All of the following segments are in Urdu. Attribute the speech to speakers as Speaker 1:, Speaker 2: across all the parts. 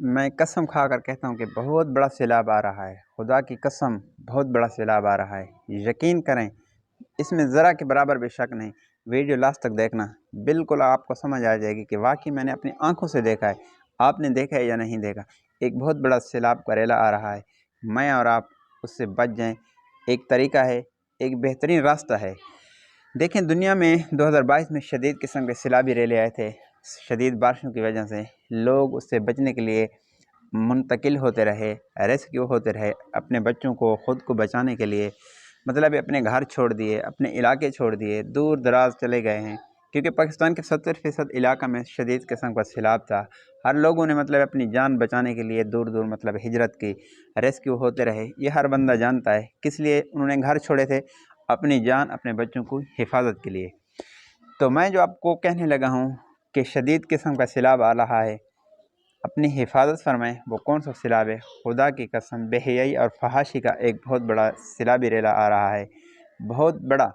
Speaker 1: میں قسم کھا کر کہتا ہوں کہ بہت بڑا سیلاب آ رہا ہے، خدا کی قسم بہت بڑا سیلاب آ رہا ہے، یقین کریں اس میں ذرا کے برابر بھی شک نہیں۔ ویڈیو لاسٹ تک دیکھنا، بالکل آپ کو سمجھ آ جائے گی کہ واقعی میں نے اپنی آنکھوں سے دیکھا ہے۔ آپ نے دیکھا ہے یا نہیں دیکھا؟ ایک بہت بڑا سیلاب کا ریلا آ رہا ہے، میں اور آپ اس سے بچ جائیں۔ ایک طریقہ ہے، ایک بہترین راستہ ہے۔ دیکھیں دنیا میں 2022 میں شدید قسم کے سیلابی ریلے آئے تھے، شدید بارشوں کی وجہ سے لوگ اس سے بچنے کے لیے منتقل ہوتے رہے، ریسکیو ہوتے رہے، اپنے بچوں کو خود کو بچانے کے لیے مطلب اپنے گھر چھوڑ دیے، اپنے علاقے چھوڑ دیے، دور دراز چلے گئے ہیں، کیونکہ پاکستان کے 70% علاقہ میں شدید قسم کا سیلاب تھا۔ ہر لوگوں نے مطلب اپنی جان بچانے کے لیے دور دور مطلب ہجرت کی، ریسکیو ہوتے رہے۔ یہ ہر بندہ جانتا ہے کس لیے انہوں نے گھر چھوڑے تھے، اپنی جان اپنے بچوں کو حفاظت کے لیے۔ تو میں جو آپ کو کہنے لگا ہوں کہ شدید قسم کا سیلاب آ رہا ہے، اپنی حفاظت فرمائیں۔ وہ کون سا سیلاب ہے؟ خدا کی قسم بے حیائی اور فحاشی کا ایک بہت بڑا سیلابی ریلا آ رہا ہے، بہت بڑا۔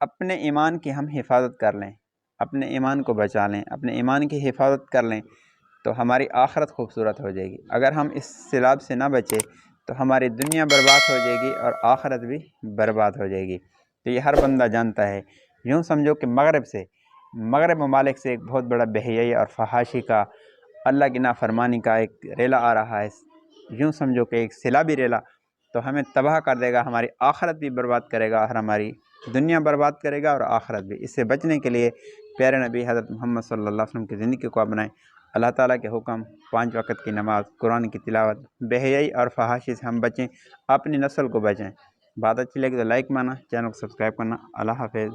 Speaker 1: اپنے ایمان کی ہم حفاظت کر لیں، اپنے ایمان کو بچا لیں، اپنے ایمان کی حفاظت کر لیں تو ہماری آخرت خوبصورت ہو جائے گی۔ اگر ہم اس سیلاب سے نہ بچے تو ہماری دنیا برباد ہو جائے گی اور آخرت بھی برباد ہو جائے گی۔ تو یہ ہر بندہ جانتا ہے۔ یوں سمجھو کہ مغرب ممالک سے ایک بہت بڑا بے حیائی اور فحاشی کا، اللہ کی نافرمانی کا ایک ریلا آ رہا ہے۔ یوں سمجھو کہ ایک سیلابی ریلا تو ہمیں تباہ کر دے گا، ہماری آخرت بھی برباد کرے گا اور ہماری دنیا برباد کرے گا اور آخرت بھی۔ اس سے بچنے کے لیے پیارے نبی حضرت محمد صلی اللہ علیہ وسلم کی زندگی کو اپنائیں۔ اللہ تعالیٰ کے حکم، 5 وقت کی نماز، قرآن کی تلاوت، بے حیائی اور فحاشی سے ہم بچیں، اپنی نسل کو بچیں۔ بات اچھی لگی تو لائک مانا، چینل کو سبسکرائب کرنا۔ اللہ حافظ۔